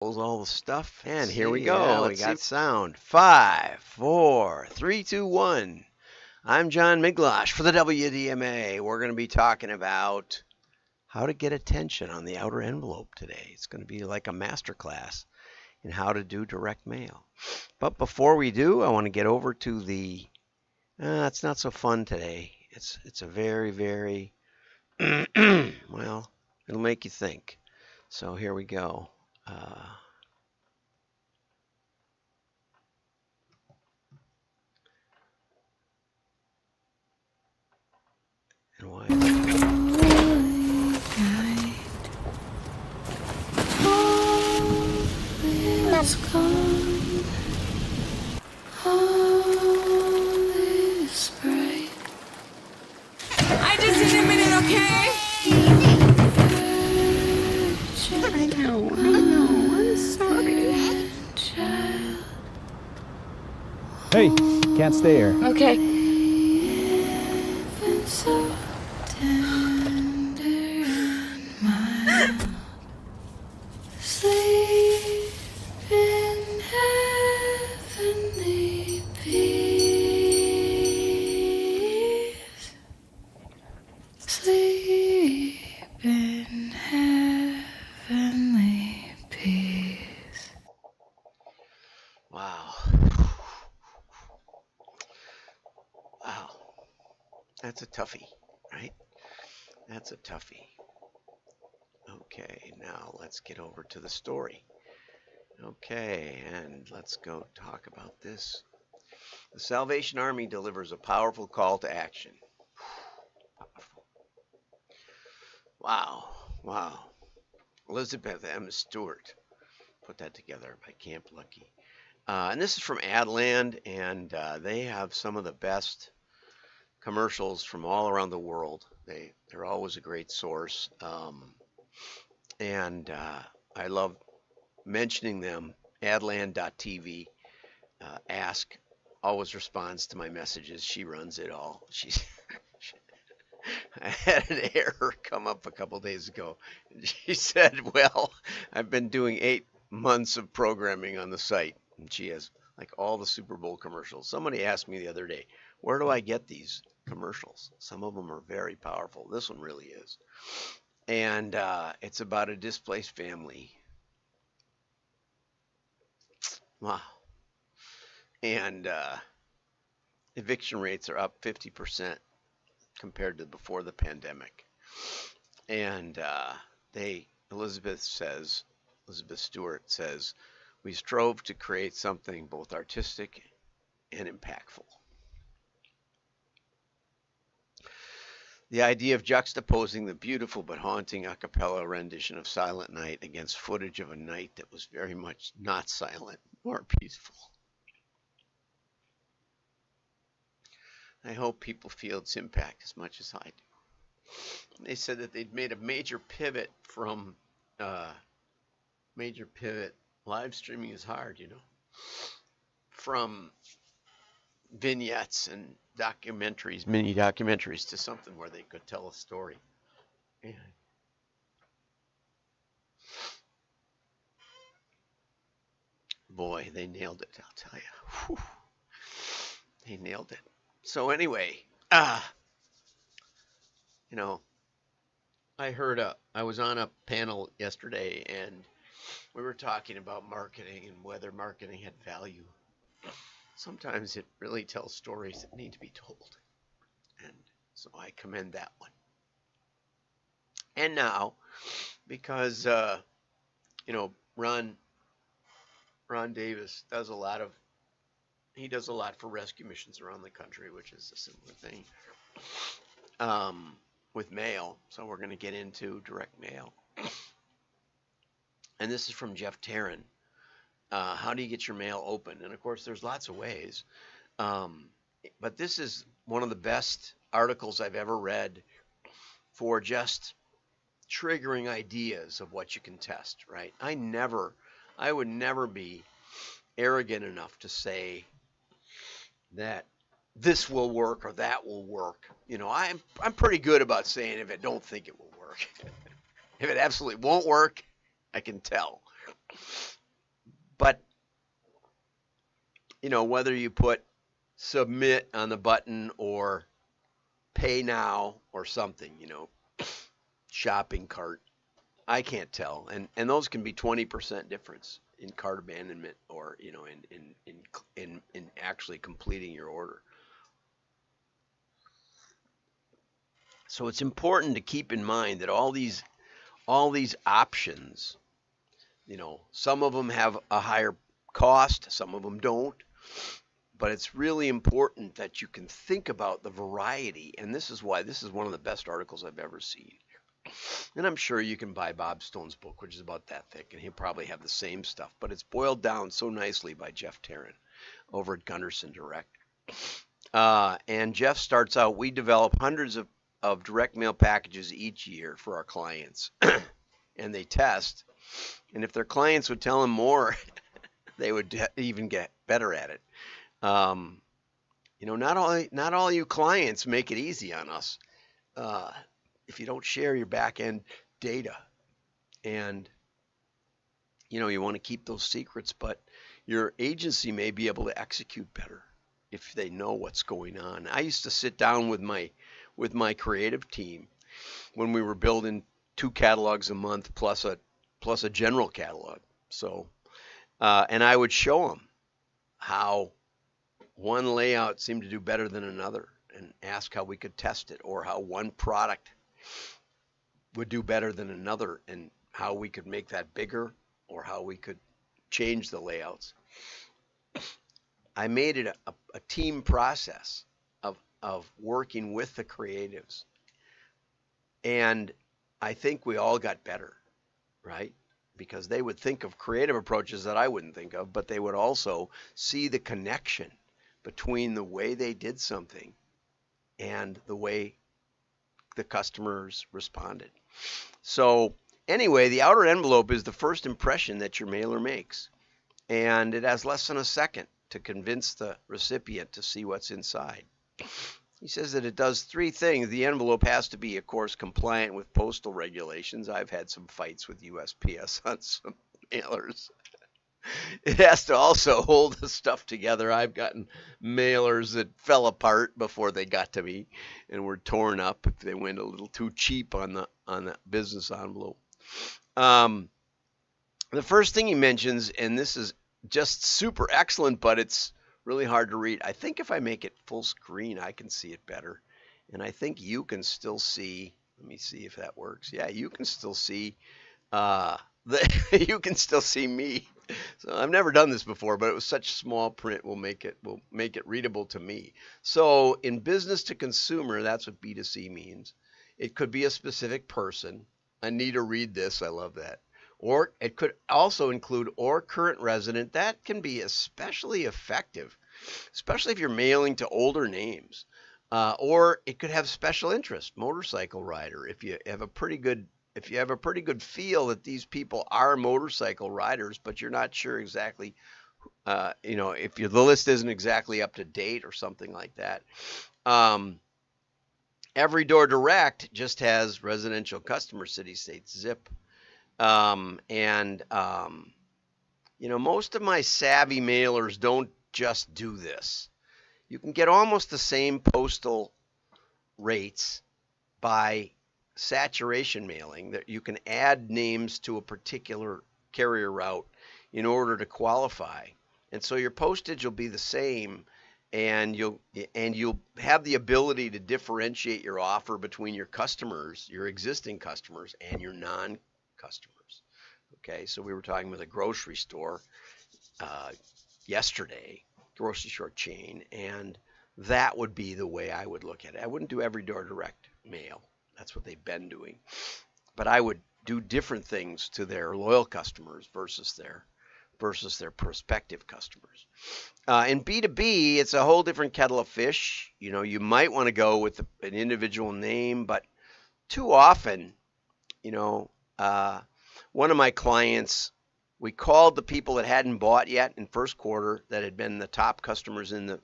All the stuff, and here we see. go. Yeah, We let's see. got sound. 5, 4, 3, 2, 1. I'm John Miglosh for the WDMA. We're going to be talking about how to get attention on the outer envelope today. It's going to be like a master class in how to do direct mail. But before we do, I want to get over to the. It's not so fun today. It's a very very well. It'll make you think. So here we go. And why? Let's go. All is bright. I just need a minute, okay? I know, I'm sorry. Child. Hey, can't stay here. Okay. Even so tender and mild. Sleep in heavenly peace. Sleep in heavenly peace. Wow. Wow. That's a toughie, right? That's a toughie. Okay, now let's get over to the story. Okay, and let's go talk about this. The Salvation Army delivers a powerful call to action. Powerful. Wow, wow. Elizabeth M. Stewart put that together by Camp Lucky. And this is from Adland, and they have some of the best commercials from all around the world. They're always a great source. And I love mentioning them. Adland.tv. Ask always responds to my messages. She runs it all. I had an error come up a couple days ago. She said, "Well, I've been doing 8 months of programming on the site," and she has like all the Super Bowl commercials. Somebody asked me the other day, "Where do I get these commercials?" Some of them are very powerful. This one really is. And it's about a displaced family. Wow. And eviction rates are up 50% compared to before the pandemic. And Elizabeth Stewart says, "We strove to create something both artistic and impactful." The idea of juxtaposing the beautiful but haunting a cappella rendition of Silent Night against footage of a night that was very much not silent or peaceful. I hope people feel its impact as much as I do. They said that they'd made a major pivot. Live streaming is hard, from vignettes and mini documentaries, to something where they could tell a story. And boy, they nailed it, I'll tell you. Whew. They nailed it. So anyway, I was on a panel yesterday, and we were talking about marketing and whether marketing had value. Sometimes it really tells stories that need to be told. And so I commend that one. And now, because, Ron Davis does a lot for rescue missions around the country, which is a similar thing with mail. So we're going to get into direct mail. And this is from Jeff Tarran. How do you get your mail open? And of course, there's lots of ways. But this is one of the best articles I've ever read for just triggering ideas of what you can test, right? I would never be arrogant enough to say that this will work or that will work. I'm pretty good about saying if I don't think it will work. If it absolutely won't work, I can tell. But, whether you put submit on the button or pay now or something, shopping cart, I can't tell. And those can be 20% difference in cart abandonment or, in actually completing your order. So it's important to keep in mind that all these options, some of them have a higher cost, some of them don't. But it's really important that you can think about the variety, and this is why this is one of the best articles I've ever seen. And I'm sure you can buy Bob Stone's book, which is about that thick, and he'll probably have the same stuff, but it's boiled down so nicely by Jeff Tarran over at Gunderson Direct. And Jeff starts out, we develop hundreds of direct mail packages each year for our clients, and they test. And if their clients would tell them more, they would even get better at it. Not all you clients make it easy on us if you don't share your back end data, and you want to keep those secrets, but your agency may be able to execute better if they know what's going on. I used to sit down with my creative team when we were building 2 catalogs a month plus a general catalog. So, and I would show them how one layout seemed to do better than another and ask how we could test it, or how one product would do better than another and how we could make that bigger or how we could change the layouts. I made it a team process of working with the creatives. And I think we all got better, right? Because they would think of creative approaches that I wouldn't think of, but they would also see the connection between the way they did something and the way the customers responded. So anyway, the outer envelope is the first impression that your mailer makes, and it has less than a second to convince the recipient to see what's inside. He says that it does 3 things. The envelope has to be, of course, compliant with postal regulations. I've had some fights with USPS on some mailers. It has to also hold the stuff together. I've gotten mailers that fell apart before they got to me and were torn up if they went a little too cheap on the business envelope. The first thing he mentions, and this is just super excellent, but it's really hard to read. I think if I make it full screen, I can see it better. And I think you can still see, let me see if that works. Yeah, you can still see you can still see me. So I've never done this before, but it was such small print will make it readable to me. So in business to consumer, that's what B2C means. It could be a specific person. I need to read this. I love that. Or it could also include or current resident. That can be especially effective, especially if you're mailing to older names. Or it could have special interest, motorcycle rider. If you have a pretty good feel that these people are motorcycle riders, but you're not sure exactly, if the list isn't exactly up to date or something like that. Every Door Direct just has residential customer, city, state, zip. Most of my savvy mailers don't just do this. You can get almost the same postal rates by saturation mailing, that you can add names to a particular carrier route in order to qualify. And so your postage will be the same, and you'll have the ability to differentiate your offer between your customers, your existing customers, and your non-customers. Okay, so we were talking with a grocery store yesterday, grocery store chain, and that would be the way I would look at it. I wouldn't do every door direct mail. That's what they've been doing. But I would do different things to their loyal customers versus their prospective customers. In B2B, it's a whole different kettle of fish. You might want to go with an individual name, but too often, one of my clients, we called the people that hadn't bought yet in first quarter that had been the top customers in the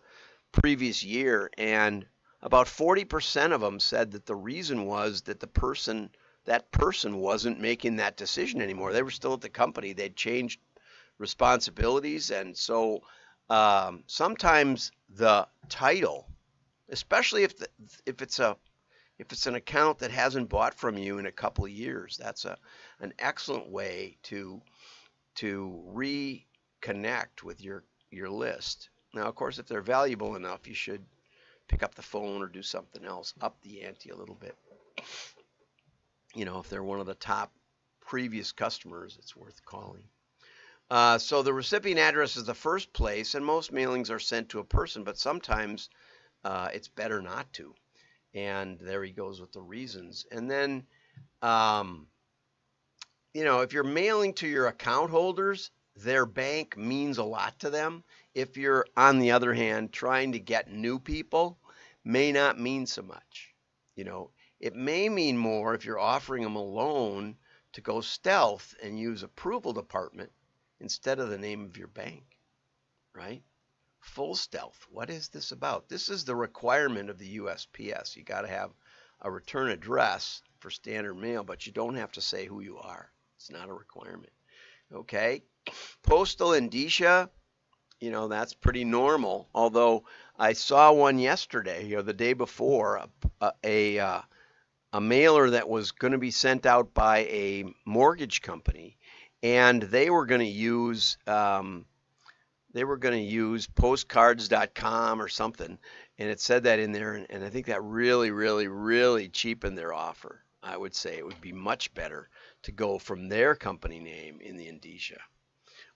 previous year, and about 40% of them said that the reason was that the person that person wasn't making that decision anymore. They were still at the company. They'd changed responsibilities, and so sometimes the title, especially if it's an account that hasn't bought from you in a couple of years, that's an excellent way to reconnect with your list. Now, of course, if they're valuable enough, you should pick up the phone or do something else, up the ante a little bit. If they're one of the top previous customers, it's worth calling. So the recipient address is the first place, and most mailings are sent to a person, but sometimes it's better not to. And there he goes with the reasons. And then, if you're mailing to your account holders, their bank means a lot to them. If you're, on the other hand, trying to get new people, may not mean so much. It may mean more if you're offering them a loan to go stealth and use approval department instead of the name of your bank, right? Full stealth. What is this about? This is the requirement of the USPS. You got to have a return address for standard mail, but you don't have to say who you are. It's not a requirement. Okay. Postal indicia, that's pretty normal. Although I saw one yesterday, the day before, a mailer that was going to be sent out by a mortgage company, and they were going to use postcards.com or something, and it said that in there, and I think that really, really, really cheapened their offer. I would say it would be much better to go from their company name in the indicia,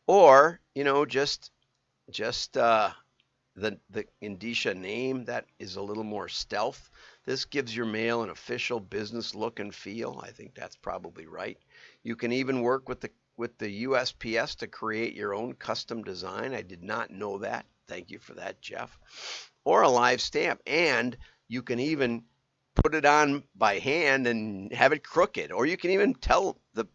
or just the indicia name that is a little more stealth. This gives your mail an official business look and feel. I think that's probably right. You can even work with the USPS to create your own custom design. I did not know that. Thank you for that, Jeff. Or a live stamp, and you can even put it on by hand and have it crooked, or you can even tell the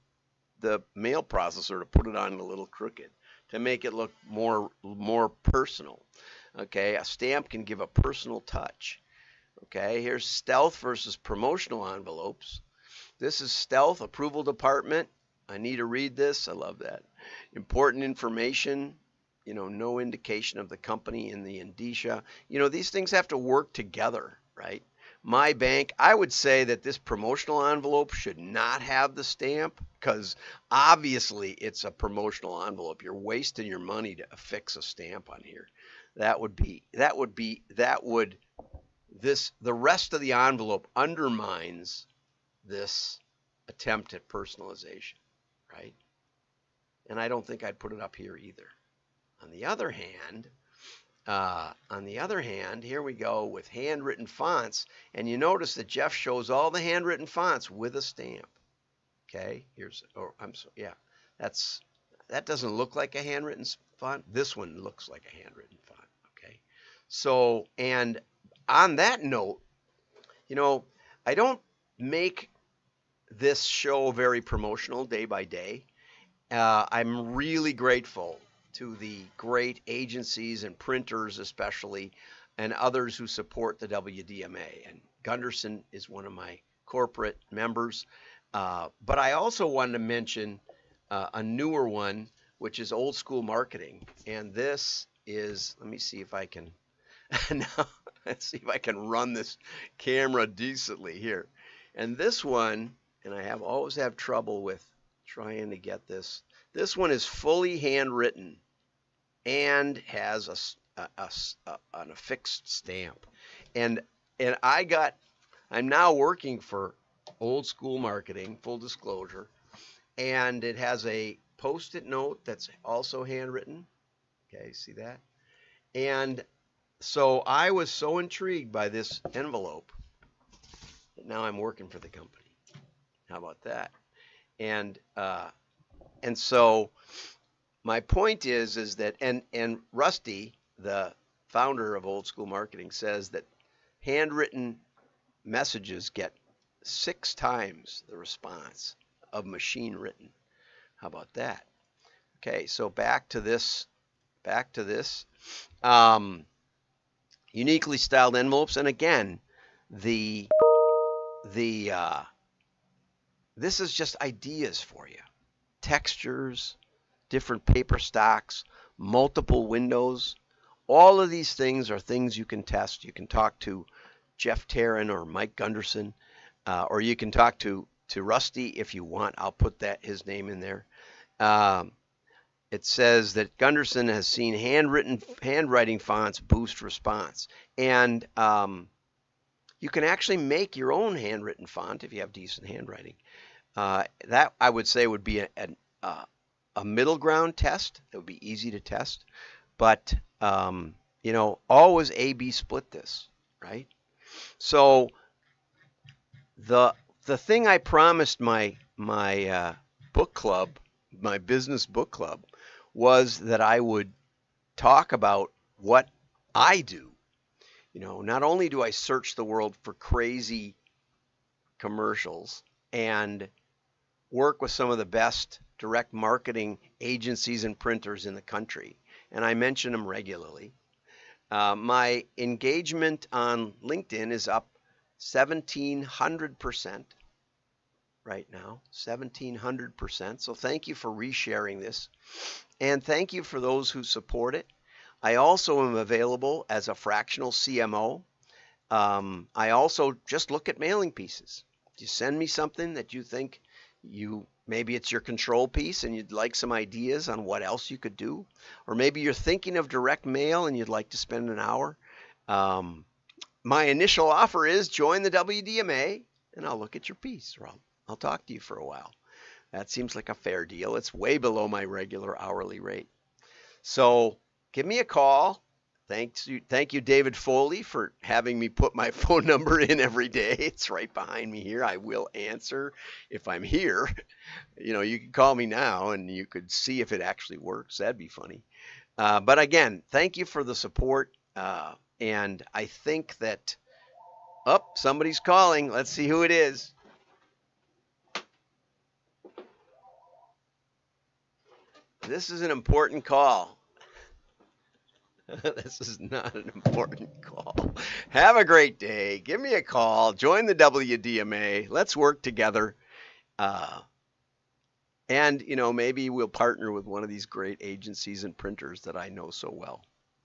mail processor to put it on a little crooked to make it look more personal. Okay, a stamp can give a personal touch. Okay, here's stealth versus promotional envelopes. This is stealth, approval department. I need to read this. I love that. Important information, no indication of the company in the indicia. These things have to work together, right? My bank, I would say that this promotional envelope should not have the stamp, because obviously it's a promotional envelope. You're wasting your money to affix a stamp on here. The rest of the envelope undermines this attempt at personalization, right? And I don't think I'd put it up here either. On the other hand, here we go with handwritten fonts, and you notice that Jeff shows all the handwritten fonts with a stamp. Okay, that doesn't look like a handwritten font. This one looks like a handwritten font. Okay, so, and on that note, I don't make this show very promotional day by day. I'm really grateful to the great agencies and printers especially, and others who support the WDMA. And Gunderson is one of my corporate members. But I also wanted to mention a newer one, which is Old School Marketing. And this is, let me see if I can, let's see if I can run this camera decently here. And this one, and I always have trouble with trying to get this. This one is fully handwritten and has an affixed stamp. And I'm now working for Old School Marketing, full disclosure, and it has a Post-it note that's also handwritten. Okay, see that? And so I was so intrigued by this envelope that now I'm working for the company. How about that? And so my point is that, and Rusty, the founder of Old School Marketing, says that handwritten messages get 6 times the response of machine written. How about that? Okay, so back to this. Uniquely styled envelopes, and again, the this is just ideas for you. Textures, different paper stocks, multiple windows. All of these things are things you can test. You can talk to Jeff Tarran or Mike Gunderson, or you can talk to Rusty if you want. I'll put his name in there. It says that Gunderson has seen handwriting fonts boost response, and you can actually make your own handwritten font if you have decent handwriting. That I would say would be a middle ground test. It would be easy to test, but always A/B split this, right? So the thing I promised my book club, my business book club, was that I would talk about what I do. Not only do I search the world for crazy commercials and work with some of the best direct marketing agencies and printers in the country, and I mention them regularly. My engagement on LinkedIn is up 1,700% right now, 1,700%. So thank you for resharing this, and thank you for those who support it. I also am available as a fractional CMO. I also just look at mailing pieces. You send me something that you think maybe it's your control piece and you'd like some ideas on what else you could do, or maybe you're thinking of direct mail and you'd like to spend an hour. My initial offer is join the WDMA and I'll look at your piece, or I'll talk to you for a while. That seems like a fair deal. It's way below my regular hourly rate. So give me a call. Thank you, David Foley, for having me put my phone number in every day. It's right behind me here. I will answer if I'm here. You can call me now and you could see if it actually works. That'd be funny. But again, thank you for the support. And I think that, somebody's calling. Let's see who it is. This is an important call. This is not an important call. Have a great day. Give me a call. Join the WDMA. Let's work together. And maybe we'll partner with one of these great agencies and printers that I know so well.